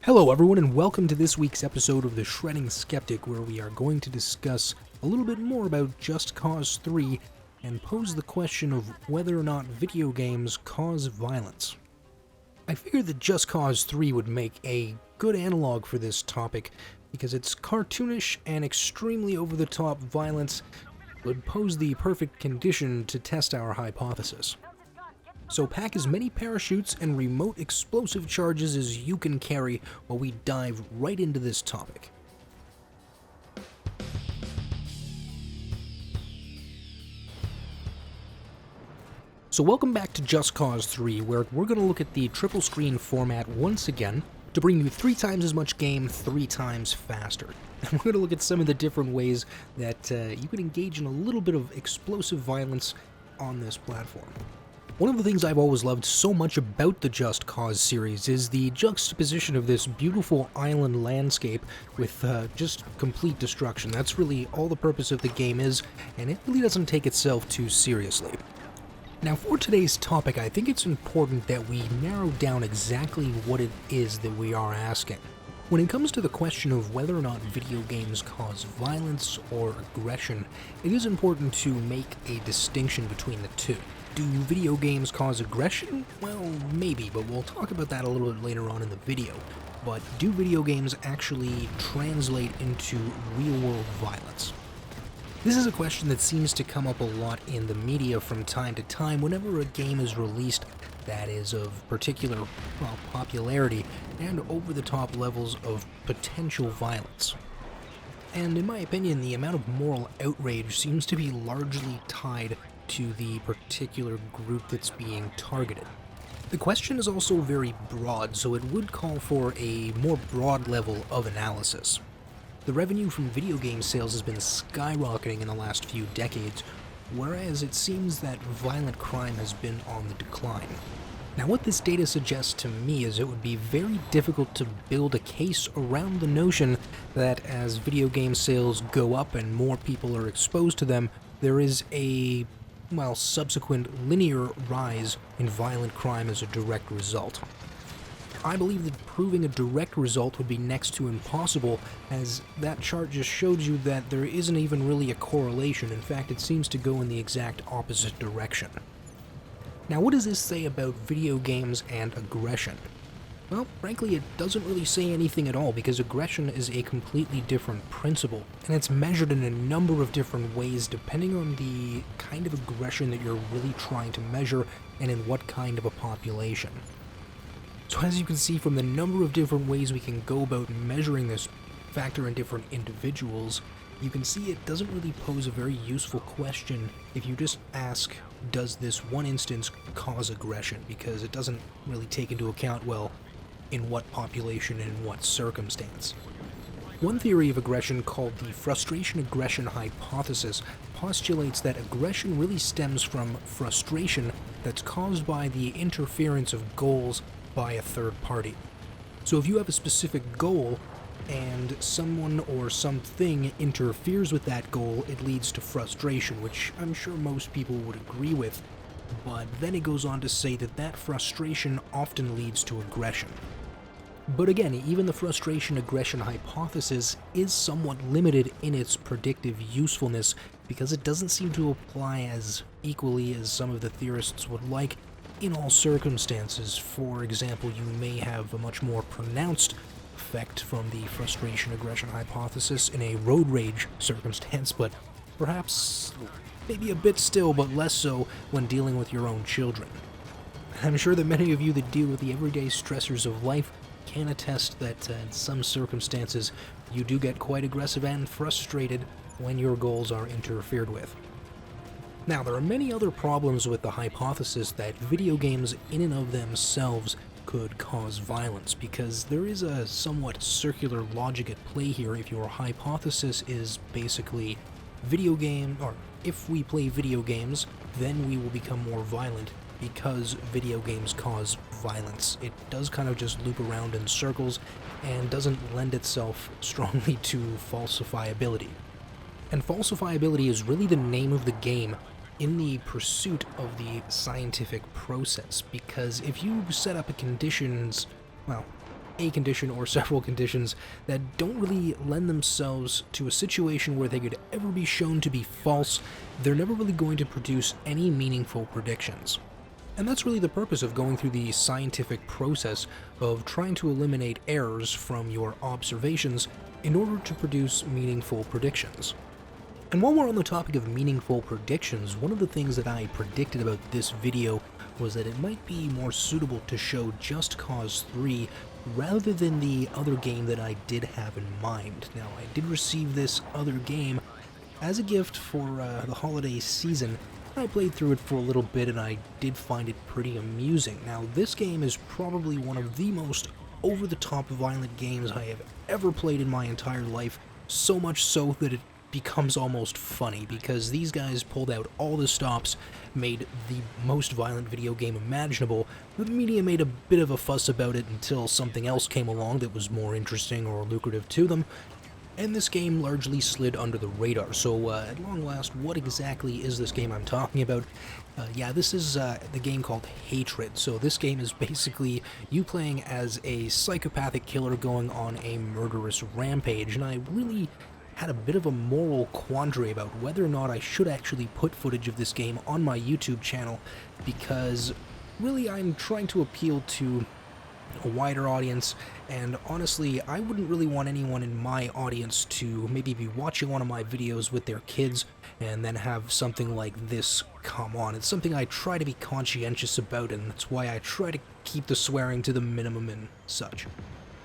Hello everyone and welcome to this week's episode of the Shredding Skeptic, where we are going to discuss a little bit more about Just Cause 3 and pose the question of whether or not video games cause violence. I figured that Just Cause 3 would make a good analog for this topic because its cartoonish and extremely over-the-top violence would pose the perfect condition to test our hypothesis. So pack as many parachutes and remote explosive charges as you can carry while we dive right into this topic. So welcome back to Just Cause 3, where we're going to look at the triple screen format once again to bring you 3 times as much game 3 times faster. And we're going to look at some of the different ways that you can engage in a little bit of explosive violence on this platform. One of the things I've always loved so much about the Just Cause series is the juxtaposition of this beautiful island landscape with just complete destruction. That's really all the purpose of the game is, and it really doesn't take itself too seriously. Now for today's topic, I think it's important that we narrow down exactly what it is that we are asking. When it comes to the question of whether or not video games cause violence or aggression, it is important to make a distinction between the two. Do video games cause aggression? Well, maybe, but we'll talk about that a little bit later on in the video. But do video games actually translate into real-world violence? This is a question that seems to come up a lot in the media from time to time whenever a game is released that is of particular, popularity and over-the-top levels of potential violence. And in my opinion, the amount of moral outrage seems to be largely tied to the particular group that's being targeted. The question is also very broad, so it would call for a more broad level of analysis. The revenue from video game sales has been skyrocketing in the last few decades, whereas it seems that violent crime has been on the decline. Now what this data suggests to me is it would be very difficult to build a case around the notion that as video game sales go up and more people are exposed to them, there is a subsequent linear rise in violent crime as a direct result. I believe that proving a direct result would be next to impossible, as that chart just showed you that there isn't even really a correlation. In fact, it seems to go in the exact opposite direction. Now, what does this say about video games and aggression? Well, frankly, it doesn't really say anything at all, because aggression is a completely different principle, and it's measured in a number of different ways depending on the kind of aggression that you're really trying to measure and in what kind of a population. So as you can see from the number of different ways we can go about measuring this factor in different individuals, you can see it doesn't really pose a very useful question if you just ask, does this one instance cause aggression? Because it doesn't really take into account, in what population and in what circumstance. One theory of aggression, called the frustration-aggression hypothesis, postulates that aggression really stems from frustration that's caused by the interference of goals by a third party. So if you have a specific goal and someone or something interferes with that goal, it leads to frustration, which I'm sure most people would agree with, but then it goes on to say that that frustration often leads to aggression. But again, even the frustration-aggression hypothesis is somewhat limited in its predictive usefulness because it doesn't seem to apply as equally as some of the theorists would like in all circumstances. For example, you may have a much more pronounced effect from the frustration-aggression hypothesis in a road rage circumstance, but perhaps maybe a bit still, but less so when dealing with your own children. I'm sure that many of you that deal with the everyday stressors of life can attest that in some circumstances you do get quite aggressive and frustrated when your goals are interfered with. Now, there are many other problems with the hypothesis that video games in and of themselves could cause violence, because there is a somewhat circular logic at play here if your hypothesis is basically if we play video games, then we will become more violent because video games cause violence. It does kind of just loop around in circles and doesn't lend itself strongly to falsifiability. And falsifiability is really the name of the game in the pursuit of the scientific process, because if you set up a conditions, a condition or several conditions that don't really lend themselves to a situation where they could ever be shown to be false, they're never really going to produce any meaningful predictions. And that's really the purpose of going through the scientific process of trying to eliminate errors from your observations in order to produce meaningful predictions. And while we're on the topic of meaningful predictions, one of the things that I predicted about this video was that it might be more suitable to show Just Cause 3 rather than the other game that I did have in mind. Now, I did receive this other game as a gift for the holiday season. I played through it for a little bit and I did find it pretty amusing. Now, this game is probably one of the most over-the-top violent games I have ever played in my entire life, so much so that it becomes almost funny, because these guys pulled out all the stops, made the most violent video game imaginable. The media made a bit of a fuss about it until something else came along that was more interesting or lucrative to them, and this game largely slid under the radar. So at long last, what exactly is this game I'm talking about? Yeah, this is the game called Hatred. So this game is basically you playing as a psychopathic killer going on a murderous rampage, and I really had a bit of a moral quandary about whether or not I should actually put footage of this game on my YouTube channel, because really I'm trying to appeal to a wider audience, and honestly, I wouldn't really want anyone in my audience to maybe be watching one of my videos with their kids and then have something like this come on. It's something I try to be conscientious about, and that's why I try to keep the swearing to the minimum and such.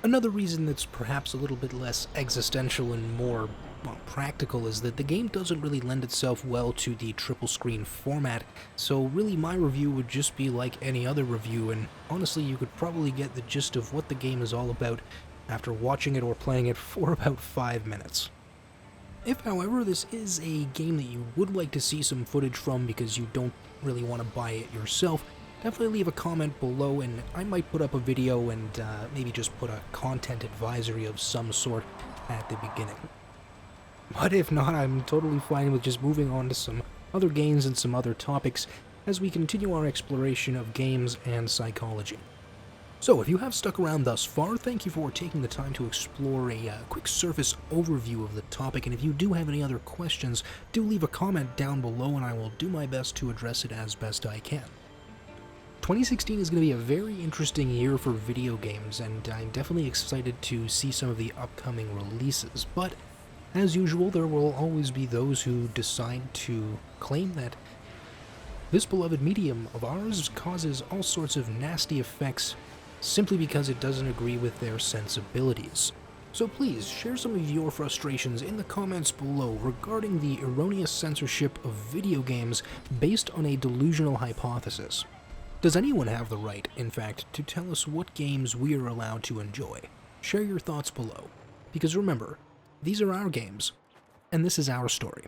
Another reason that's perhaps a little bit less existential and more, well, practical is that the game doesn't really lend itself well to the triple screen format, so really my review would just be like any other review, and honestly you could probably get the gist of what the game is all about after watching it or playing it for about 5 minutes. If, however, this is a game that you would like to see some footage from because you don't really want to buy it yourself, definitely leave a comment below and I might put up a video and maybe just put a content advisory of some sort at the beginning. But if not, I'm totally fine with just moving on to some other games and some other topics as we continue our exploration of games and psychology. So if you have stuck around thus far, thank you for taking the time to explore a quick surface overview of the topic, and if you do have any other questions, do leave a comment down below and I will do my best to address it as best I can. 2016 is going to be a very interesting year for video games, and I'm definitely excited to see some of the upcoming releases, but as usual, there will always be those who decide to claim that this beloved medium of ours causes all sorts of nasty effects simply because it doesn't agree with their sensibilities. So please, share some of your frustrations in the comments below regarding the erroneous censorship of video games based on a delusional hypothesis. Does anyone have the right, in fact, to tell us what games we are allowed to enjoy? Share your thoughts below, because remember, these are our games, and this is our story.